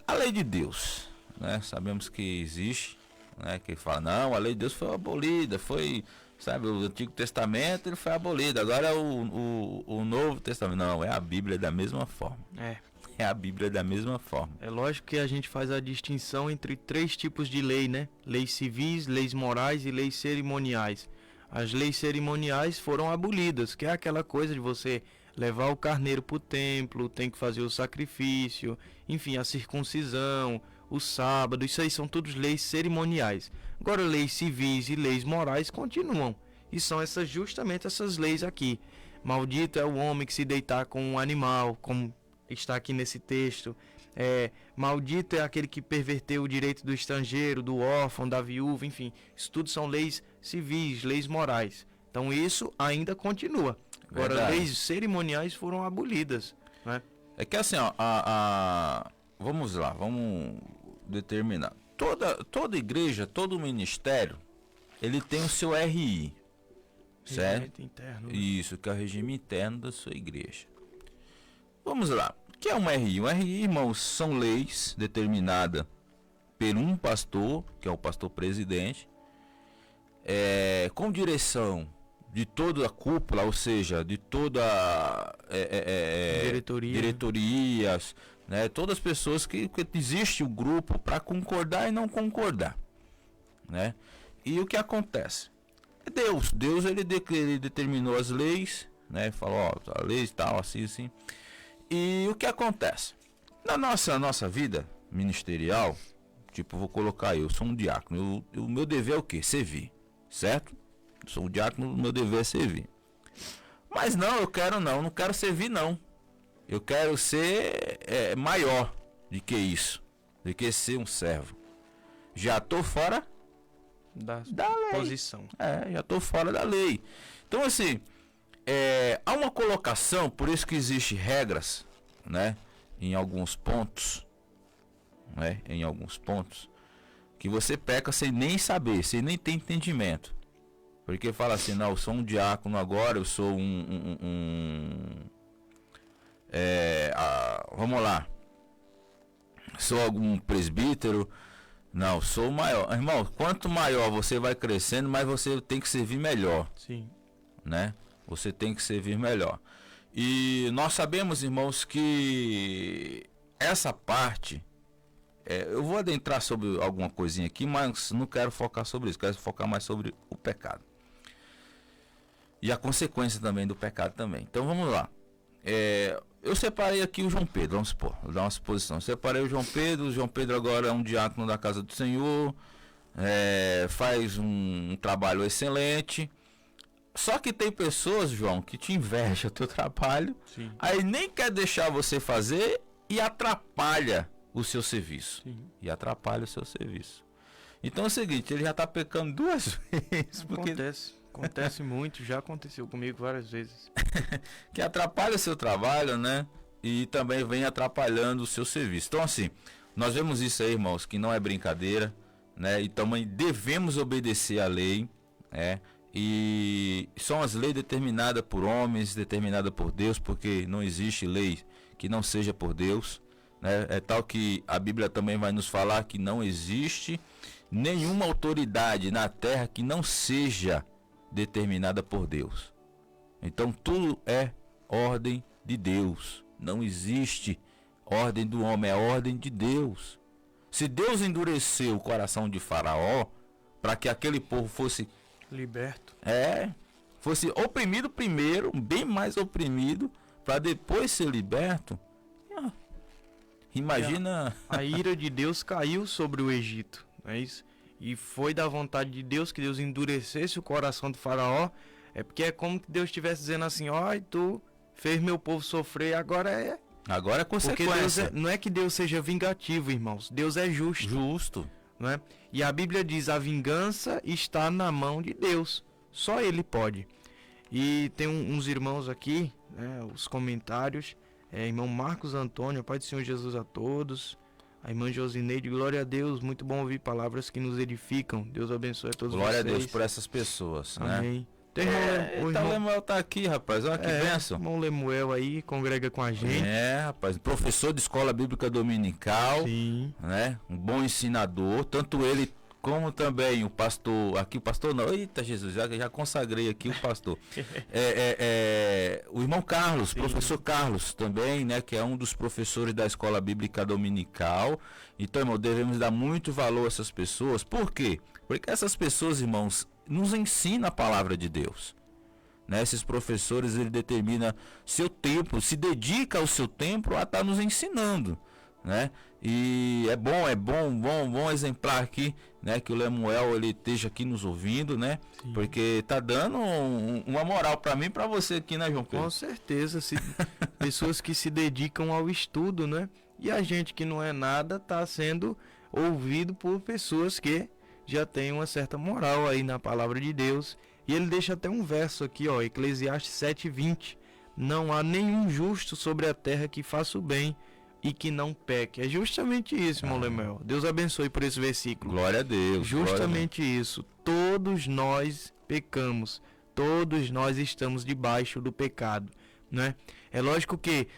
A lei de Deus, né? Sabemos que existe, né? Que fala, não, a lei de Deus foi abolida, foi, sabe, o Antigo Testamento ele foi abolido, agora é o Novo Testamento. Não, é a Bíblia da mesma forma. É a Bíblia da mesma forma. É lógico que a gente faz a distinção entre 3 tipos de lei, né? Leis civis, leis morais e leis cerimoniais. As leis cerimoniais foram abolidas, que é aquela coisa de você levar o carneiro para o templo, tem que fazer o sacrifício, enfim, a circuncisão, o sábado, isso aí são todas leis cerimoniais. Agora, leis civis e leis morais continuam, e são justamente essas leis aqui. Maldito é o homem que se deitar com um animal, como está aqui nesse texto. Maldito é aquele que perverteu o direito do estrangeiro, do órfão, da viúva, enfim, isso tudo são leis civis, leis morais. Então isso ainda continua. Agora, Verdade. leis cerimoniais foram abolidas, né? É que assim, ó, vamos lá, vamos determinar. Toda igreja, todo ministério, ele tem o seu RI, certo? Regimento interno, né? Isso, que é o regime interno da sua igreja. Vamos lá. O que é um RI? Um RI, irmãos, são leis determinadas por um pastor, que é o pastor presidente, com direção de toda a cúpula, ou seja, de toda diretorias, né? Todas as pessoas que existe o grupo para concordar e não concordar, né? E o que acontece? Deus ele determinou as leis, né? Falou, ó, a lei tal, assim. E o que acontece? Na nossa vida ministerial, tipo, vou colocar eu sou um diácono, o meu dever é o quê? Servir, certo? Eu sou um diácono, o meu dever é servir. Mas não quero servir não. Eu quero ser maior do que isso, do que ser um servo. Já tô fora da lei. posição. Já estou fora da lei. Então, assim, há uma colocação, por isso que existem regras, né? Em alguns pontos, né? Em alguns pontos, que você peca sem nem saber, sem nem ter entendimento. Porque fala assim, não, eu sou um diácono agora, eu sou vamos lá, sou algum presbítero, não, sou maior. Irmão, quanto maior você vai crescendo, mais você tem que servir melhor. Sim. Né? Você tem que servir melhor. E nós sabemos, irmãos, que essa parte, eu vou adentrar sobre alguma coisinha aqui, mas não quero focar sobre isso, quero focar mais sobre o pecado. E a consequência também do pecado também. Então vamos lá. Eu separei aqui o João Pedro, vamos supor, vou dar uma suposição. Separei o João Pedro agora é um diácono da casa do Senhor, faz um trabalho excelente. Só que tem pessoas, João, que te invejam o teu trabalho, Sim. Aí nem quer deixar você fazer e atrapalha o seu serviço. Sim. E atrapalha o seu serviço. Então é o seguinte, ele já está pecando 2 vezes. Porque... Acontece muito, já aconteceu comigo várias vezes. que atrapalha o seu trabalho, né? E também vem atrapalhando o seu serviço. Então assim, nós vemos isso aí, irmãos, que não é brincadeira, né? E também devemos obedecer à lei, E são as leis determinadas por homens, determinadas por Deus, porque não existe lei que não seja por Deus, né? É tal que a Bíblia também vai nos falar que não existe nenhuma autoridade na terra que não seja determinada por Deus. Então tudo é ordem de Deus. Não existe ordem do homem, é ordem de Deus. Se Deus endureceu o coração de Faraó para que aquele povo fosse liberto, fosse oprimido primeiro, bem mais oprimido, para depois ser liberto. Imagina. A ira de Deus caiu sobre o Egito, não é isso? E foi da vontade de Deus que Deus endurecesse o coração do Faraó. Porque é como que Deus estivesse dizendo assim: ó, tu fez meu povo sofrer, agora é consequência. Porque Deus não é que Deus seja vingativo, irmãos. Deus é justo. Não é? E a Bíblia diz: a vingança está na mão de Deus. Só Ele pode. E tem uns irmãos aqui, né, os comentários. Irmão Marcos Antônio, Pai do Senhor Jesus a todos. A irmã Josineide, glória a Deus. Muito bom ouvir palavras que nos edificam. Deus abençoe a todos glória vocês. Glória a Deus por essas pessoas. Amém. Né? Tem o irmão Lemuel tá aqui, rapaz. Olha que bênção. Irmão Lemuel aí, congrega com a gente. Rapaz. Professor de escola bíblica dominical. Sim. Né? Um bom ensinador. Tanto ele como também o pastor. Aqui o pastor não. Eita Jesus, já consagrei aqui o pastor. O irmão Carlos, sim. Professor Carlos também, né? Que é um dos professores da escola bíblica dominical. Então, irmão, devemos dar muito valor a essas pessoas. Por quê? Porque essas pessoas, irmãos, nos ensina a palavra de Deus, né? Esses professores, ele determina seu tempo, se dedica ao seu tempo a estar nos ensinando, né? E é bom exemplar aqui, né? Que o Lemuel ele esteja aqui nos ouvindo, né? Sim. Porque tá dando uma moral para mim e para você aqui, né, João Pedro? Com certeza, pessoas que se dedicam ao estudo, né? E a gente que não é nada tá sendo ouvido por pessoas que já tem uma certa moral aí na palavra de Deus. E ele deixa até um verso aqui, ó, Eclesiastes 7:20. Não há nenhum justo sobre a terra que faça o bem e que não peque. É justamente isso, irmão Lemuel. Deus abençoe por esse versículo. Glória a Deus. Justamente isso. Todos nós pecamos. Todos nós estamos debaixo do pecado, né? É lógico que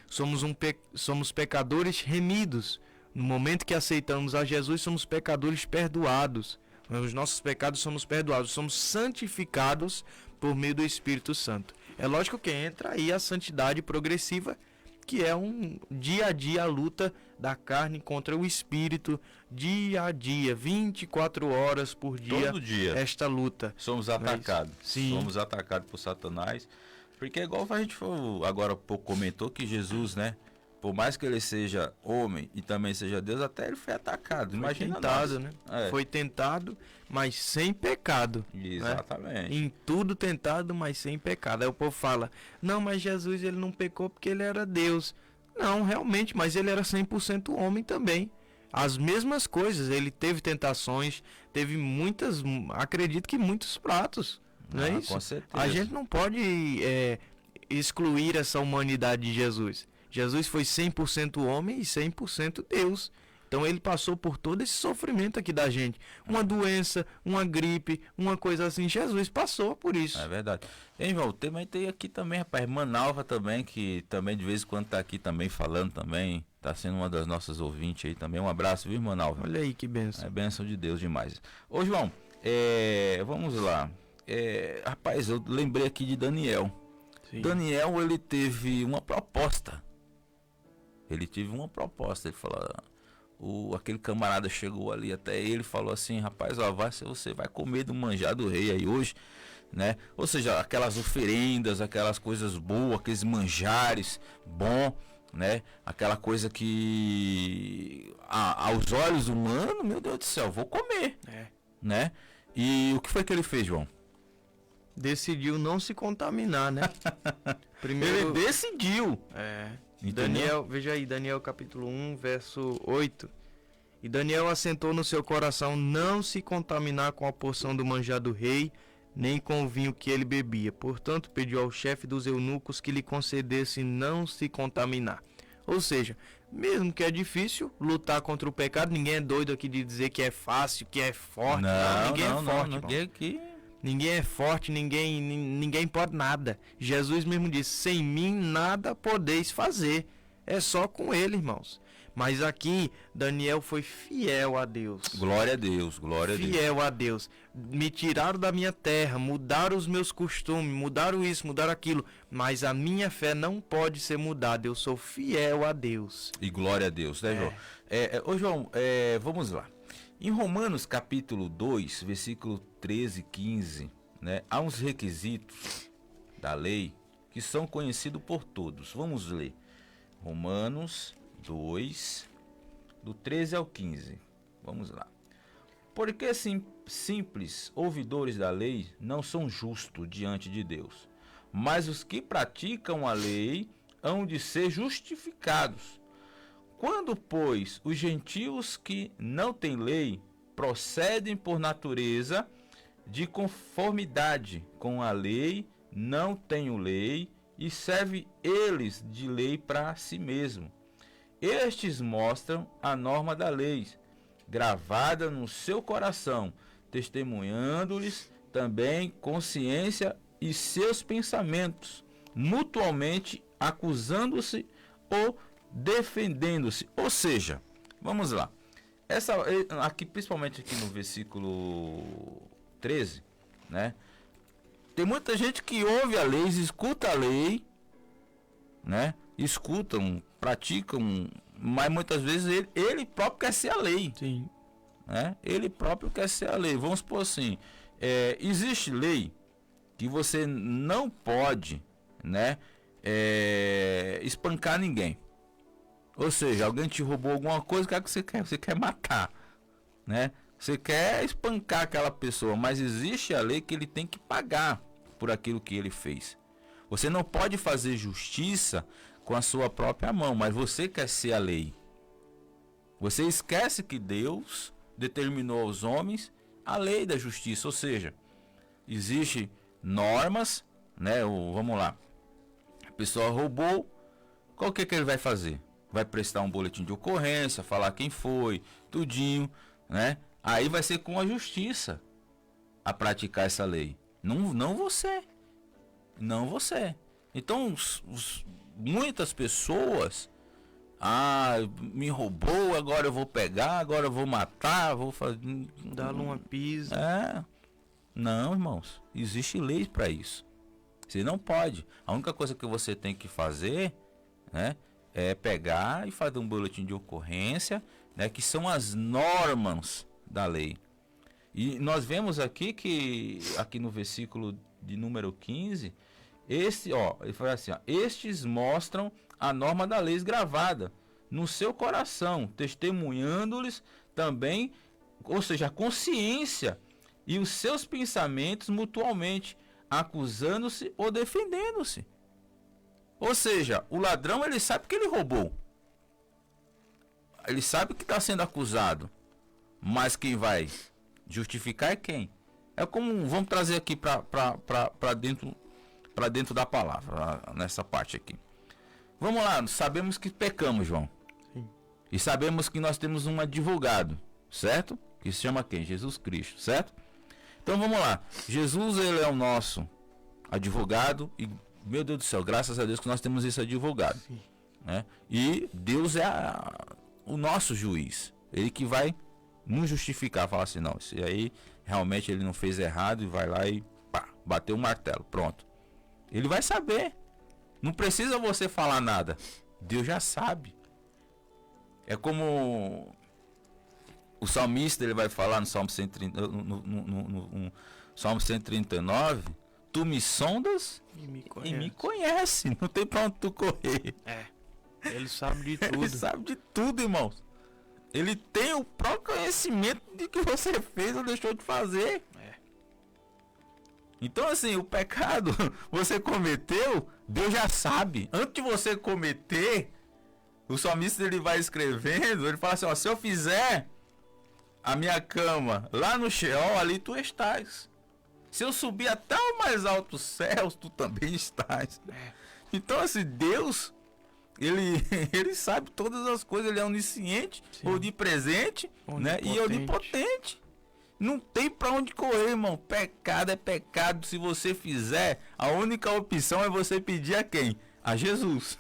somos pecadores remidos. No momento que aceitamos a Jesus, somos pecadores perdoados. Os nossos pecados somos perdoados, somos santificados por meio do Espírito Santo. É lógico que entra aí a santidade progressiva, que é um dia a dia a luta da carne contra o Espírito, dia a dia, 24 horas por dia. Todo dia. Esta luta. Somos atacados. Sim. Somos atacados por Satanás. Porque igual a gente agora há pouco comentou que Jesus, né? Por mais que ele seja homem e também seja Deus, até ele foi atacado. Imagina tentado, né? Foi tentado, mas sem pecado. Exatamente. Né? Em tudo tentado, mas sem pecado. Aí o povo fala: não, mas Jesus ele não pecou porque ele era Deus. Não, realmente, mas ele era 100% homem também. as mesmas coisas. Ele teve tentações, teve muitas, acredito que muitos pratos, não é isso? Com certeza. A gente não pode excluir essa humanidade de Jesus. Jesus foi 100% homem e 100% Deus. Então ele passou por todo esse sofrimento aqui da gente. Uma doença, uma gripe, uma coisa assim. Jesus passou por isso. É verdade. Hein, irmão, tem aqui também, rapaz, irmã Nalva também, que também de vez em quando tá aqui também falando também. Tá sendo uma das nossas ouvintes aí também. Um abraço, viu, irmã Nalva? Olha aí que bênção. É bênção de Deus demais. Ô, João, vamos lá. Rapaz, eu lembrei aqui de Daniel. Sim. Daniel, ele teve uma proposta. Ele falou... aquele camarada chegou ali até ele e falou assim: rapaz, ó, você vai comer do manjar do rei aí hoje, né? Ou seja, aquelas oferendas, aquelas coisas boas, aqueles manjares bom, né? Aquela coisa que aos olhos humanos, meu Deus do céu, vou comer, né? E o que foi que ele fez, João? Decidiu não se contaminar, né? Primeiro Ele decidiu. Entendeu? Daniel, veja aí, Daniel capítulo 1, verso 8. E Daniel assentou no seu coração não se contaminar com a porção do manjar do rei, nem com o vinho que ele bebia. Portanto, pediu ao chefe dos eunucos que lhe concedesse não se contaminar. Ou seja, mesmo que é difícil lutar contra o pecado, ninguém é doido aqui de dizer que é fácil, que é forte. Ninguém é forte. Ninguém aqui. Ninguém é forte, ninguém pode nada. Jesus mesmo disse: sem mim nada podeis fazer. É só com ele, irmãos. Mas aqui, Daniel foi fiel a Deus. Glória a Deus, glória a Deus. Fiel a Deus. Me tiraram da minha terra, mudaram os meus costumes, mudaram isso, mudaram aquilo. Mas a minha fé não pode ser mudada. Eu sou fiel a Deus. E glória a Deus, né, João? Ô, João, vamos lá. Em Romanos capítulo 2, versículo 13 e 15, né, há uns requisitos da lei que são conhecidos por todos. Vamos ler. Romanos 2, do 13 ao 15. Vamos lá. Porque simples ouvidores da lei não são justos diante de Deus, mas os que praticam a lei hão de ser justificados. Quando, pois, os gentios que não têm lei procedem por natureza de conformidade com a lei, não têm lei e servem eles de lei para si mesmo. Estes mostram a norma da lei, gravada no seu coração, testemunhando-lhes também consciência e seus pensamentos, mutuamente acusando-se ou defendendo-se. Ou seja, vamos lá. Aqui, principalmente aqui no versículo 13, né? Tem muita gente que ouve a lei, escuta a lei, né? Escutam, praticam, mas muitas vezes ele próprio quer ser a lei. Sim. Né? Ele próprio quer ser a lei. Vamos supor assim, existe lei que você não pode, né, espancar ninguém. Ou seja, alguém te roubou alguma coisa, o que é que você quer? Você quer matar, né? Você quer espancar aquela pessoa, mas existe a lei que ele tem que pagar por aquilo que ele fez. Você não pode fazer justiça com a sua própria mão, mas você quer ser a lei. Você esquece que Deus determinou aos homens a lei da justiça, ou seja, existem normas, né? Vamos lá, a pessoa roubou, qual que ele vai fazer? Vai prestar um boletim de ocorrência, falar quem foi, tudinho, né? Aí vai ser com a justiça a praticar essa lei. Não você. Não você. Então, muitas pessoas, me roubou, agora eu vou pegar, agora eu vou matar, vou fazer... Dar-lhe uma pisa. Não, irmãos. Existe lei para isso. Você não pode. A única coisa que você tem que fazer, né, é pegar e fazer um boletim de ocorrência, né, que são as normas da lei. E nós vemos aqui que, aqui no versículo de número 15, ele fala assim, estes mostram a norma da lei gravada no seu coração, testemunhando-lhes também, ou seja, a consciência e os seus pensamentos mutuamente, acusando-se ou defendendo-se. Ou seja, o ladrão, ele sabe que ele roubou. ele sabe que está sendo acusado, mas quem vai justificar é quem? É como, vamos trazer aqui para dentro da palavra, nessa parte aqui. Vamos lá, sabemos que pecamos, João. Sim. E sabemos que nós temos um advogado, certo? Que se chama quem? Jesus Cristo, certo? Então vamos lá. Jesus, ele é o nosso advogado e, meu Deus do céu, graças a Deus que nós temos esse advogado. Sim. Né? E Deus é o nosso juiz. Ele que vai nos justificar, falar assim, não, esse aí realmente ele não fez errado e vai lá e pá, bateu o martelo, pronto. Ele vai saber. Não precisa você falar nada. Deus já sabe. É como o salmista, ele vai falar no Salmo 130, no Salmo 139, tu me sondas e me conhece. Não tem pra onde tu correr. Ele sabe de tudo. Ele sabe de tudo, irmãos. Ele tem o próprio conhecimento de que você fez ou deixou de fazer. Então, assim, o pecado você cometeu, Deus já sabe. Antes de você cometer, o salmista ele vai escrevendo, ele fala assim, ó, se eu fizer a minha cama lá no Sheol, ali tu estás. Se eu subir até o mais alto céus, tu também estás. Então, assim, Deus, ele sabe todas as coisas, ele é onisciente, onipresente, né? E onipotente. Não tem pra onde correr, irmão. Pecado é pecado. Se você fizer, a única opção é você pedir a quem? A Jesus.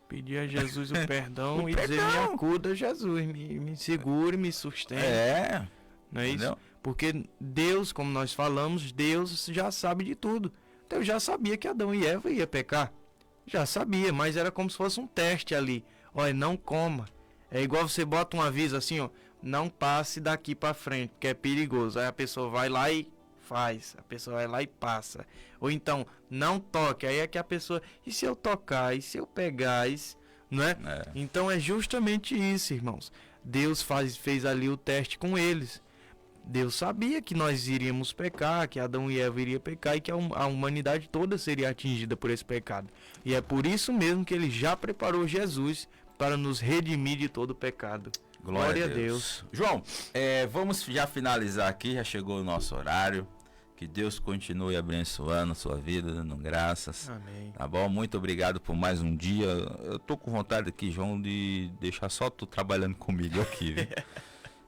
Pedir a Jesus o perdão e dizer, me acuda, Jesus, me segure, me sustente. Não é isso? Porque Deus, como nós falamos, Deus já sabe de tudo. Deus já sabia que Adão e Eva iam pecar. Já sabia, mas era como se fosse um teste ali. Olha, não coma. É igual você bota um aviso assim, ó. Não passe daqui pra frente, porque é perigoso. Aí a pessoa vai lá e faz. A pessoa vai lá e passa. Ou então, não toque. Aí é que a pessoa, e se eu tocar? E se eu pegar? Não é? Então é justamente isso, irmãos. Deus fez ali o teste com eles. Deus sabia que nós iríamos pecar, que Adão e Eva iriam pecar e que a humanidade toda seria atingida por esse pecado. E é por isso mesmo que ele já preparou Jesus para nos redimir de todo o pecado. Glória a Deus. João, vamos já finalizar aqui, já chegou o nosso horário. Que Deus continue abençoando a sua vida, dando graças. Amém. Tá bom? Muito obrigado por mais um dia. Eu tô com vontade aqui, João, de deixar só tu trabalhando comigo aqui, viu?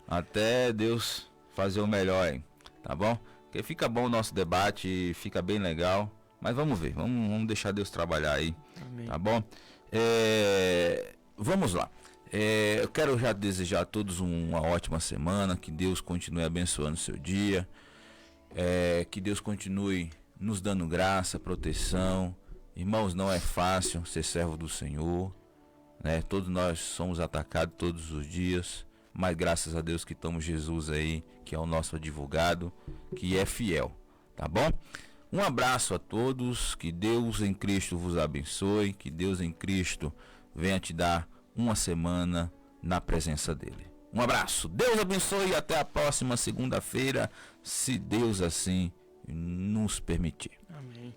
Até Deus fazer o melhor aí, tá bom? Porque fica bom o nosso debate, fica bem legal. Mas vamos ver, vamos deixar Deus trabalhar aí. Amém. Tá bom? Vamos lá. Eu quero já desejar a todos uma ótima semana, que Deus continue abençoando o seu dia, que Deus continue nos dando graça, proteção. Irmãos, não é fácil ser servo do Senhor, né? Todos nós somos atacados todos os dias, mas graças a Deus que estamos Jesus aí, que é o nosso advogado, que é fiel, tá bom? Um abraço a todos, que Deus em Cristo vos abençoe, que Deus em Cristo venha te dar uma semana na presença dele. Um abraço, Deus abençoe e até a próxima segunda-feira, se Deus assim nos permitir. Amém.